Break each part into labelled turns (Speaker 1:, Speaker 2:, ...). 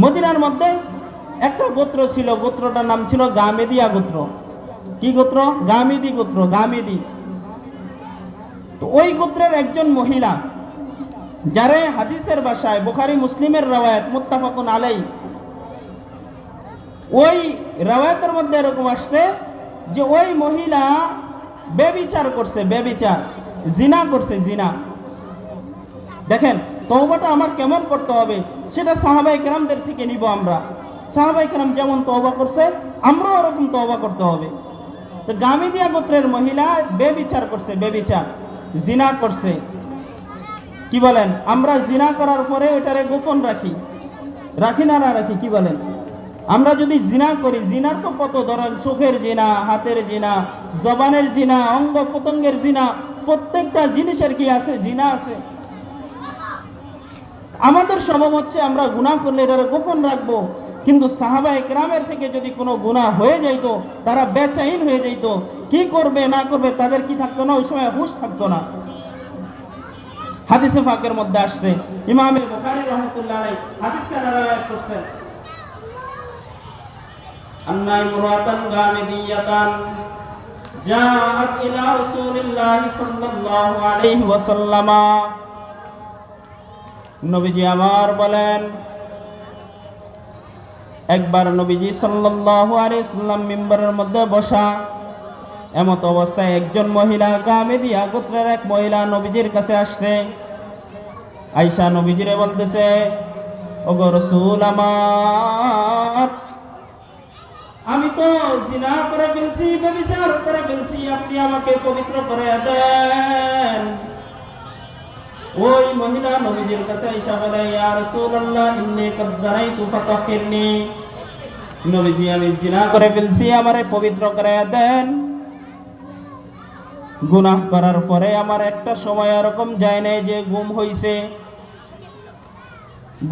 Speaker 1: মদিনার মধ্যে একটা গোত্র ছিল, গোত্রটার নাম ছিল গামেদিয়া গোত্র। কি গোত্র? গামেদি গোত্র, গামেদি। তো ওই গোত্রের একজন মহিলা, যারে হাদিসের ভাষায় বুখারী মুসলিমের রওয়ায়াত মুত্তাফাকুন আলাই, ওই রওয়ায়াতের মধ্যে এরকম আসছে যে ওই মহিলা ব্যভিচার করছে, ব্যভিচার, জিনা করছে, জিনা। দেখেন তওবাটা আমার কেমন করতে হবে সেটা সাহাবায়ে কেরামদের থেকে নিব আমরা। সাহাবায়ে কেরাম যেমন তওবা করছে আমরাও ওরকম তওবা করতে হবে। তো গামেদিয়া গোত্রের মহিলা ব্যভিচার করছে, ব্যভিচার, জিনা করছে। কি বলেন? আমরা জিনা করার পরে ওটারে গোপন রাখি, রাখি না রাখি? কি বলেন? আমরা যদি জিনা করি, জিনার তো কত ধরন, চোখের জিনা, হাতের জিনা, জবানের জিনা, অঙ্গ প্রত্যঙ্গের জিনা, প্রত্যেকটা জিনিসের কি আছে? জিনা আছে। আমাদের স্বভাব হচ্ছে আমরা গুনাহ করলে এটারে গোপন রাখবো, কিন্তু সাহাবায়ে কেরামের থেকে যদি কোনো গুনাহ হয়ে যাইতো তারা বেচैन হয়ে যাইতো, কি করবে না করবে তাদের কি থাকতো না, ওই সময় হুঁশ থাকতো না। হাদিসে পাকের মধ্যে আসছে, ইমাম বুখারী রাহমাতুল্লাহ আলাইহি হাদিসটা রাওয়ায়াত করছেন, আন্না ইমরাতান গামিদিয়াতান জাআত ইলা রাসূলিল্লাহ সাল্লাল্লাহু আলাইহি ওয়াসাল্লাম। নবীজি আমার বলেন, একবার নবীজি সাল্লাল্লাহু আলাইহি ওয়াসাল্লাম মিম্বরের মধ্যে বসা, এমত অবস্থায় একজন মহিলা, গামেদিয়া গোত্রের এক মহিলা নবীজির কাছে আসছে। আয়েশা নবীজিরে বলতেছে, ওগো রাসূল আমার, আমি তো জিনা করে ফেলছি, ব্যভিচার করে ফেলছি, আপনি আমাকে পবিত্র করে দেন। ওই মহিলা নবীজির কাছে আয়েশা বলে, ইয়া রাসূলুল্লাহ ইন্নী কাদ যারাইতু ফাতাহহিরনি, নবীজি আমি জিনা করে ফেলছি, আমারে পবিত্র করে দেন। গুনাহ করার পরে আমার একটা সময় এরকম যায় নাই যে গুম হইছে।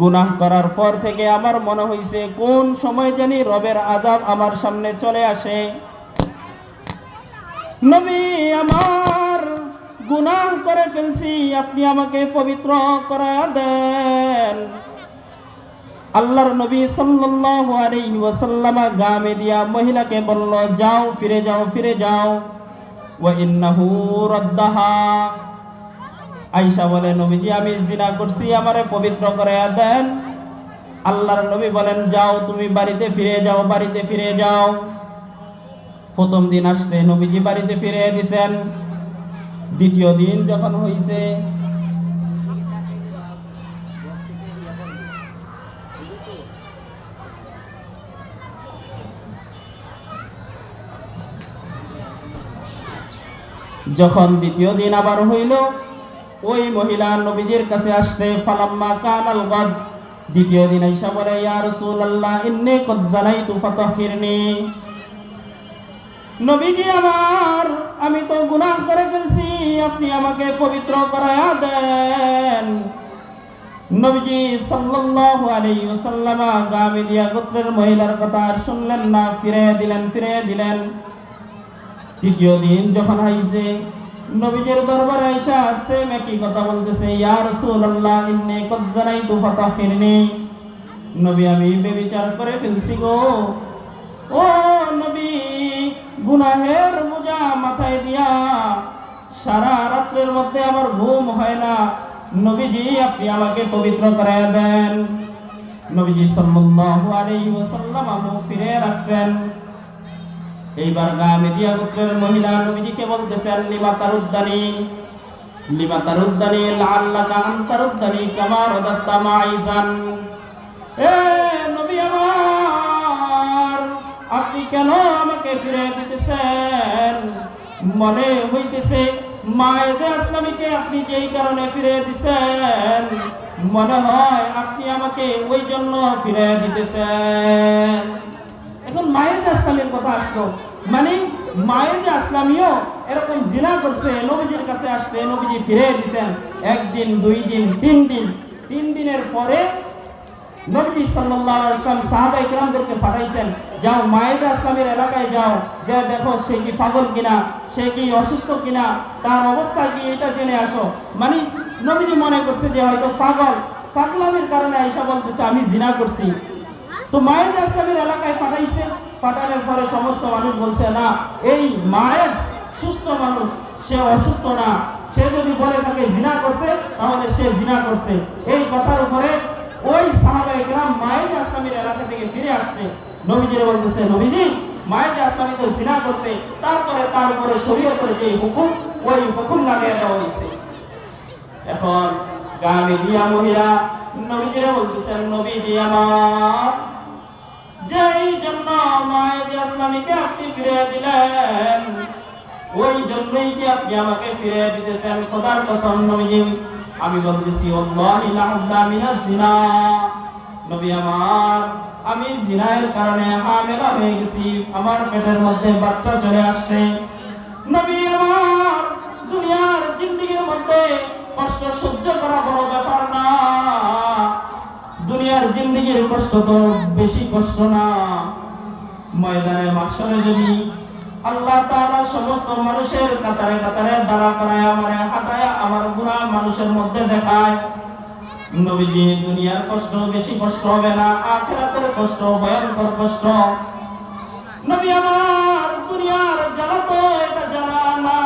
Speaker 1: গুনাহ করার পর থেকে আমার মনে হইছে কোন সময় জানি রবের আযাব আমার সামনে চলে আসে। নবী আমার, গুনাহ করে ফেলছি, আপনি আমাকে পবিত্র করে দেন। আল্লাহর নবী সাল্লাল্লাহু আলাইহি ওয়াসাল্লাম গামেদিয়া মহিলাকে বলল, যাও, ফিরে যাও, ফিরে যাও। ওয়া ইন্নাহু রাদ্দাহা। আয়েশা বলে, নবীজি আমি জিনা করছি, আমারে পবিত্র করে দেন। আল্লাহর নবী বলেন, যাও তুমি বাড়িতে ফিরে যাও, বাড়িতে ফিরে যাও। প্রথম দিন আসছে, নবীজি বাড়িতে ফিরে দিয়েছেন। দ্বিতীয় দিন যখন হইছে, যখন দ্বিতীয় দিন আবার হইল, ওই মহিলা নবীজির কাছে আসছে। ফালাম্মা কানাল গাদ, দ্বিতীয় দিন আয়েশা বলে, ইয়া রাসূলুল্লাহ ইন্নী কাদ যানাইতু ফাতাহহিরনি, নবীজি আমার, আমি তো গুনাহ করে ফেলছি, আপনি আমাকে পবিত্র করায়া দেন। নবীজি সাল্লাল্লাহু আলাইহি ওয়াসাল্লাম গামেদিয়া গোত্রের মহিলার কথা আর শুনলেন না, ফিরে দিলেন, ফিরে দিলেন। তৃতীয় দিন যখন আইছে, নবীজির দরবারে আয়েশা সেম একই কথা বলতেছে, ইয়া রাসূলুল্লাহ ইন্নী কাদ যানাইতু ফাতাহহিরনি, নবী আমি ব্যভিচার করে ফেলছি গো। ও নবী, গুনাহের বোঝা মাথায় দিয়া সারা রাতের মধ্যে আমার ঘুম হয় না, নবীজি আপনি আমাকে পবিত্র করে দেন। নবীজি সাল্লাল্লাহু আলাইহি ওয়াসাল্লাম মুখ ফিরে রাখছেন। এইবার গামেদিয়া গোত্রের মহিলা নবীজিকে বলতেছেন, লিমা তারুদ্দানি, লিমা তারুদ্দানি লাআল্লাকা আন তারুদ্দানি কামা রাদাত্তা মাইজান। এ নবী আমার, আপনি কেন আমাকে ফিরে দিতেছেন? মনে হইতেছে মায়েজে আসলামীকে আপনি যেই কারণে ফিরে দিতেছেন, মনে হয় আপনি আমাকে ওই জন্য ফিরে দিতেছেন। এখন মায়েজে আসলামের কথা আসলো, মানে মায়েজে আসলামীও এরকম জিনা করছে, নবীজির কাছে আসছে, নবীজি ফিরে দিয়েছেন। একদিন, দুই দিন, তিন দিন, তিন দিনের পরে নবী সাল্লাল্লাহু আলাইহি ওয়াসাল্লাম সাহাবায়ে কেরামদেরকে পাঠাইছেন, যাও মায়েজে আসলামের এলাকায় যাও, যে দেখো সে কি পাগল কিনা, সে কি অসুস্থ কিনা, তার অবস্থা কি, এটা জেনে আসো। মানে নবীজি মনে করছে যে হয়তো পাগল, পাগলামির কারণে আয়েশা বলতেছে আমি জিনা করছি। তো মায়েজ ইসলামের এলাকায় পাঠাইছে, পাঠানোর পরে সমস্ত মানুষ বলছে না, এই মায়েজ সুস্থ মানুষ, সে অসুস্থ না, সে যদি বলে থাকে জিনা করছে তাহলে সে জিনা করছে। এই কথার উপরে ওই সাহাবায়ে কেরাম মায়েজ ইসলামের এলাকা থেকে ফিরে আসতে নবীজিরে বলতেছে, নবীজি মায়েজ ইসলামী তো জিনা করছে, তারপরে তার উপরে শরীয়তের যে হুকুম ওই হুকুম লাগিয়ে দেওয়া হয়েছে। এখন গামীদিয়া মহিলা নবীজিরে বলতেছেন, নবীজি আমার, যেই জন্য মায়েজ ইসলামীকে আপনি ফিরিয়ে দিলেন ওই জন্যই কি আপনি আমাকে ফিরিয়ে দিতেছেন? খোদার কসম নবীজি আমি বলতেছি, আল্লাহি লা হুদ্দা মিনাজ জিনা, নবী আমার, আমি জিনার কারণে হামেলা হয়ে গেছি, আমার পেটের মধ্যে বাচ্চা চলে আসছে। নবী আমার, দুনিয়ার জিন্দেগির মধ্যে কষ্ট সহ্য করা বড় ব্যাপার না, দুনিয়ার জিন্দেগির কষ্ট তো বেশি কষ্ট না। ময়দানে মাশরে যদি আল্লাহ তাআলা সমস্ত মানুষের কাতারে কাতারে দাঁড়া করায় আমারে হাঁটায় আমার গুনাহ মানুষের মধ্যে দেখায়, নবীজি দুনিয়ার কষ্ট বেশি কষ্ট হবে না, আখিরাতের কষ্ট ভয়ঙ্কর কষ্ট। নবী আমার, দুনিয়ার জ্বালা তো এটা জ্বালা না,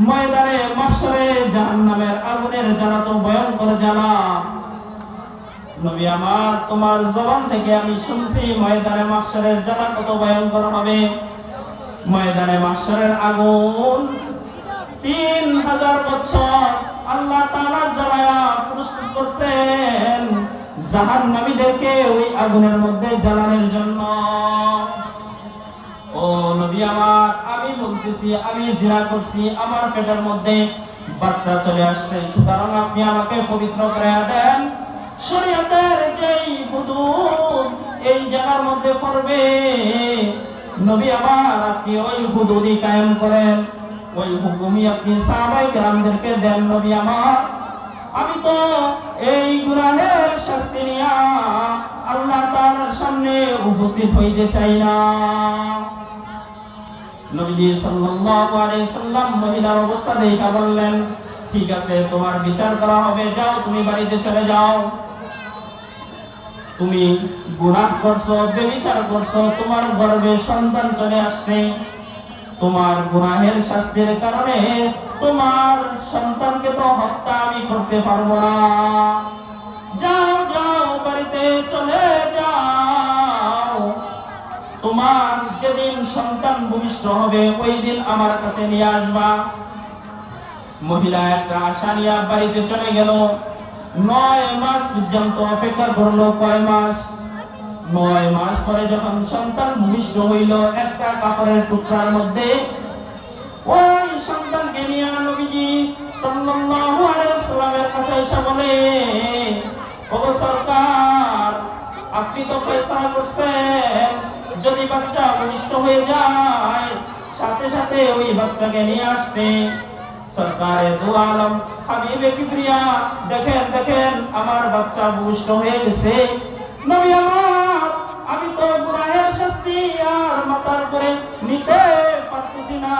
Speaker 1: ময়দানে মাশরে জাহান্নামের আগুনের জ্বালা তো ভয়ঙ্কর জ্বালা। নবী আমার, তোমার জবান থেকে আমি শুনছি ময়দানে মাশরের জ্বালা কত ভয়ঙ্কর হবে। ময়দানে মাশরের আগুন 3000 বছর আল্লাহ তাআলা জ্বালায়া প্রস্তুত করছেন জাহান্নামীদেরকে ওই আগুনের মধ্যে জ্বালানোর জন্য। ও নবী আমার, আমি বলতেছি আমি জিনা করছি, আমার পেটের মধ্যে বাচ্চা চলে আসছে, সুতরাং আপনি আমাকে পবিত্র করে দেন। শরীয়তের যেই হুদুদ এই জায়গার মধ্যে পড়বে, নবী আমার আপনি ওই হুদুদই কায়েম করেন, ওই হুকুমই আপনি সাহাবায়ে কেরামদেরকে দেন। নবী আমার, আমি তো এই গুনাহের শাস্তি নিয়া আল্লাহ তাআলার সামনে উপস্থিত হইতে চাই না। নবী সাল্লাল্লাহু আলাইহি সাল্লাম মহিলার অবস্থা দেখে বললেন, ঠিক আছে, তোমার বিচার করা হবে, যাও তুমি বাড়িতে চলে যাও। তুমি গুনাহ করছো, ব্যভিচার করছো, তোমার গর্ভে সন্তান চলে আসছে, তোমার গুনাহের শাস্তির কারণে তোমার সন্তানকে তো হত্যা আমি করতে পারবো না। যাও যাও বাড়িতে চলে যাও, তোমার যেদিন সন্তান ভূমিষ্ঠ হবে ওই দিন আমার কাছে নিয়ে আসবা। মহিলা একটা আশা নিয়ে বাড়িতে চলে গেল। 9 মাস পর্যন্ত অপেক্ষা করলো। কয় মাস? 9 মাস পরে যখন সন্তান ভূমিষ্ঠ হইল, একটা কাপড়ের টুকরার মধ্যে ওই সন্তানকে নিয়ে নবীজি সাল্লাল্লাহু আলাইহি ওয়াসাল্লামের কাছে এসে বলে, ওগো সরকার, আপনি তো ফয়সালা করছেন যদি বাচ্চা ভূমিষ্ঠ হয়ে যায় সাথে সাথে ওই বাচ্চাকে নিয়ে আসতে। সরকারে দু আলম হাবিবে কিবরিয়া, দেখেন দেখেন আমার বাচ্চা ভূমিষ্ঠ হয়ে গেছে। নবী আমার, আমি তো গুনাহের শাস্তি আর মাথার করে নিতে পারতেছি না,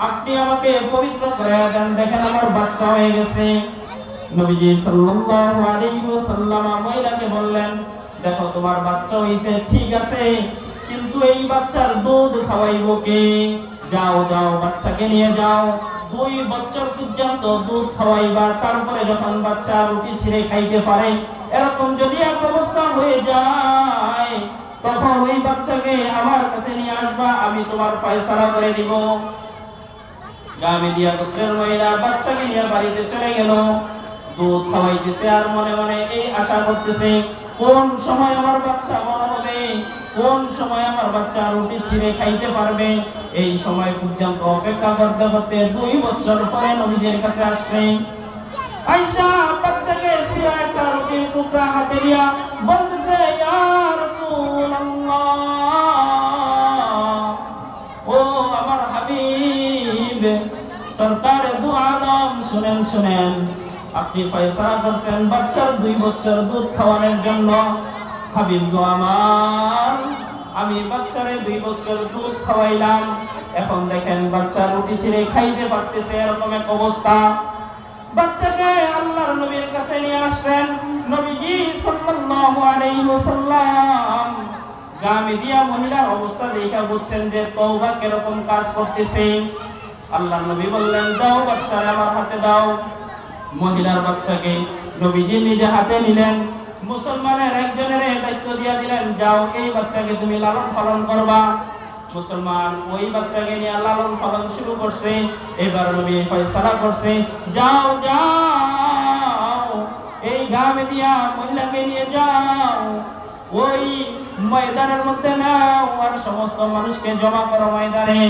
Speaker 1: আপনি আমাকে পবিত্র করে দেন, দেখেন আমার বাচ্চা হয়ে গেছে। নবীজি সাল্লাল্লাহু আলাইহি ওয়াসাল্লাম মহিলাকে বললেন, দেখো তোমার বাচ্চা হইছে ঠিক আছে, কিন্তু এই বাচ্চার দুধ খাওয়াইবো কে? যাও যাও বাচ্চাকে নিয়ে যাও, 2 বছর পর্যন্ত দুধ খাওয়াইবা, তারপরে যখন বাচ্চা রুটি ছিঁড়ে খাইতে পারে এরকম যদি এক অবস্থা হয়ে যায় তখন ওই বাচ্চাকে আমার কাছে নিয়ে আসবা, আমি তোমার ফয়সালা করে দিব। গামীদিয়া গোত্রের মহিলা বাচ্চাকে নিয়ে বাড়িতে চলে গেল। দুধ খাওয়াইতেছে আর মনে মনে এই আশা করতেছে, কোন সময় আমার বাচ্চা বড় হবে, কোন সময় আমার বাচ্চা রুটি ছিঁড়ে খাইতে পারবে। এই সময় পর্যন্ত অপেক্ষা করতে করতে 2 বছর পরে নবীজির কাছে আসছে। আয়েশা বাচ্চাকে ছিঁড়া একটা রুটির টুকরা হাতে দিয়া বলতেছে, ইয়া রাসূলুল্লাহ, ও আমার হাবিব, সরকারে দু আলম, শুনেন শুনেন, আপনি ফয়সালা করছেন বাচ্চার 2 বছর দুধ খাওয়ানোর জন্য। হাবিব গো আমার, আমি বাচ্চারে 2 বছর দুধ খাওয়াইলাম, এখন দেখেন বাচ্চা রুটি ছিঁড়ে খাইতে পারতেছে, এরকম এক অবস্থা। বাচ্চাকে আল্লাহর নবীর কাছে নিয়ে আসলেন। নবীজি ওয়াসাল্লাম গামিদিয়া মহিলার অবস্থা দেখে বুঝছেন যে তওবা কিরকম কাজ করতেছে। আল্লাহর নবী বললেন, দাও বাচ্চারে আমার হাতে দাও। মহিলার বাচ্চাকে নবীজি নিজে হাতে নিলেন। মুসলমানের একজনের দায়িত্ব দিয়ে দিলেন, যাও এই বাচ্চাকে তুমি লালন পালন করবা। মুসলমান ওই বাচ্চাকে নিয়ে লালন পালন শুরু করছে। এবার নবী ফয়সালা করছে, যাও যাও এই গামিদিয়া মহিলাকে নিয়ে যাও, ওই ময়দানের মধ্যে নাও, আর সমস্ত মানুষকে জমা করো ময়দানে।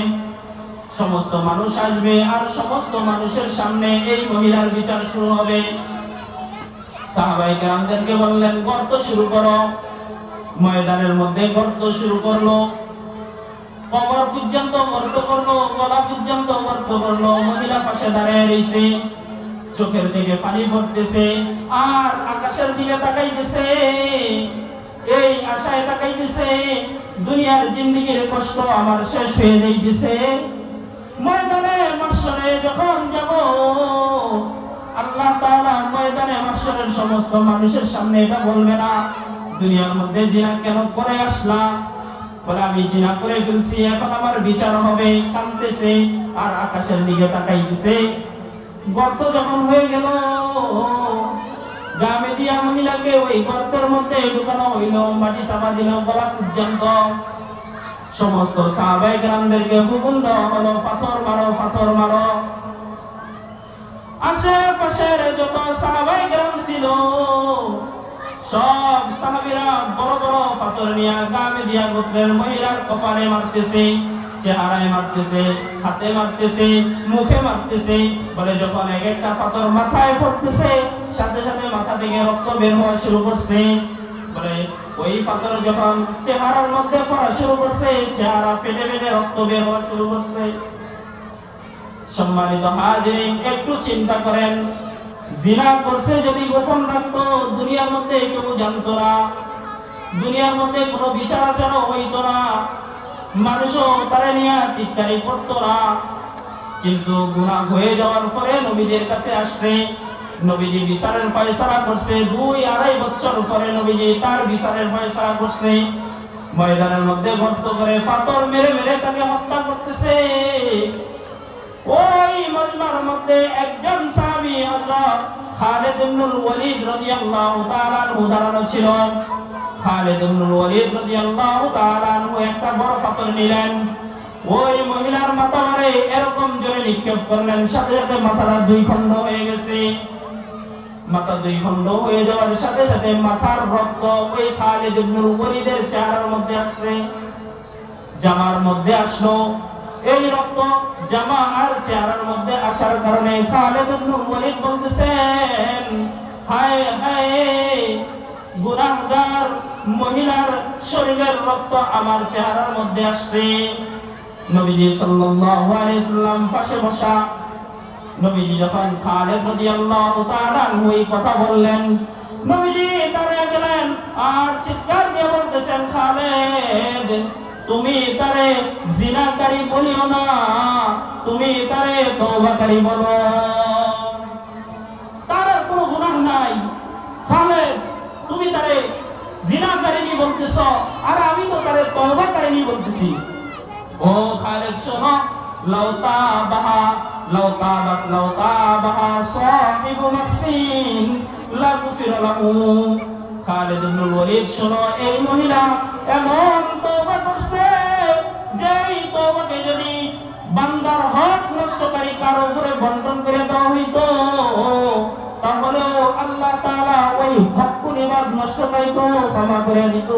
Speaker 1: সমস্ত মানুষ আসবে আর সমস্ত মানুষের সামনে এই মহিলার বিচার শুরু হবে। সাহাবায়ে কেরামদেরকে বললেন, গর্ত শুরু করো। ময়দানের মধ্যে গর্ত শুরু করলো, কবর পর্যন্ত গর্ত করলো, গলা পর্যন্ত গর্ত করলো। মহিলা পাশে দাঁড়িয়ে রয়েছে, চোখের থেকে পানি পড়তেছে আর আকাশের দিকে তাকাইতেছে। এই আশায় তাকাইতেছে, দুনিয়ার জিন্দেগির কষ্ট আমার শেষ হয়ে যাইতেছে। ময়দানে মাহশরে যখন যাব, আল্লাহ তাআলা ময়দানে মাহশরের সমস্ত মানুষের সামনে এটা বলবে না, দুনিয়ার মধ্যে জিনা কেন করে আসলাম? বলে, আমি জিনা করে ফেলছি, এখন আমার বিচার হবে। কাঁদতেছে আর আকাশের দিকে তাকাইতেছে। গর্ত যখন হয়ে গেল, গামিদিয়া মহিলাকে ওই গর্তের মধ্যে ঢুকানো হইল, মাটি চাপা দিল গলা পর্যন্ত। সমস্ত সাহাবায়ে কেরামদেরকে হুকুম দেওয়া হলো, পাথর মারো, পাথর মারো। আশেপাশের যত সাহাবায়ে কেরাম ছিল, সব সাহাবীরা বড় বড় পাথর নিয়ে গামিদিয়া গোত্রের মহিলার কপালে মারতেছে, চেহারায় মারতেছে, হাতে মারতেছে, মুখে মারতেছে। বলে, যখন এক একটা পাথর মাথায় পড়তেছে, সাথে সাথে মাথা থেকে রক্ত বের হওয়া শুরু করছে। বলে, ওই পাথর যখন চেহারার মধ্যে পড়া শুরু করছে, চেহারা ফেটে ফেটে রক্ত বের হওয়া শুরু করছে। সম্মানিত হাজিরিন, একটু চিন্তা করেন, জিনা করছে যদি গোপন রাখতো, দুনিয়ার মধ্যে কেউ জানতো না, দুনিয়ার মধ্যে কোনো বিচার আচারও হইতো না, মানুষও তারা নিয়ে টিটকারি করতো না। কিন্তু গুনাহ হয়ে যাওয়ার পরে নবীদের কাছে আসছে, নবীজি বিচারের ফয়সালা করছে। 2-2.5 বছর পরে নবীজি তার বিচারের ফয়সালা করছে। ময়দানের মধ্যে গর্ত করে পাথর মেরে মেরে তাকে হত্যা করতেছে। ওই মজমার মধ্যে একজন সাহাবী হযরত খালিদ ইবনুল ওয়ালিদ রাদিয়াল্লাহু তাআলা আনহু দাঁড়ানো ছিল। খালিদ ইবনুল ওয়ালিদ রাদিয়াল্লাহু তাআলা আনহু একটা বড় পাথর নিলেন, ওই মহিলার মাথা মারে এরকম জোরে নিক্ষেপ করলেন, সাথে সাথে মাথাটা 2 খণ্ড হয়ে গেছে। মাথা 2 খণ্ড হয়ে যাওয়ার সাথে সাথে মাথার রক্ত ওই খালিদ ইবনুল ওয়ালিদের চেহারার মধ্যে আসছে, জামার মধ্যে আসলো। এই রক্ত জামা আর চেহারার মধ্যে আসার কারণে খালিদ ইবনুল ওয়ালিদ বলতেছেন, হায় হায়, গুনাহগার মহিলার শরীরের রক্ত আমার চেহারার মধ্যে আসছে। নবীজি সাল্লাল্লাহু আলাইহি সাল্লাম পাশে বসা। নবীজি যখন খালিদ রাদিয়াল্লাহু তাআলা আনহু এই কথা বললেন, নবীজি দাঁড়িয়ে গেলেন আর চিৎকার দিয়ে বলতেছেন, খালিদ, তুমি তারে জিনাকারী বলিও না, তুমি তারে তওবাকারী বলো। তার আর কোনো গুনাহ নাই। খালিদ, তুমি তারে জিনাকারী বলতেছো, আর আমি তো তারে তওবাকারী বলতেছি। ও খালিদ, শোনো, লাউ তাবাহা সাহিবু মাকসিন লাগুফির লাহু। খালিদ ইবনুল ওয়ালিদ, শোনো, এই মহিলা এমন তওবা করছে যে এই তওবাকে যদি বান্দার হক নষ্টকারী কারো উপরে বন্টন করে দেওয়া হইতো, তাহলে আল্লাহ তাআলা ওই হক নিবাদ নষ্টকারীকে ক্ষমা করে দিত।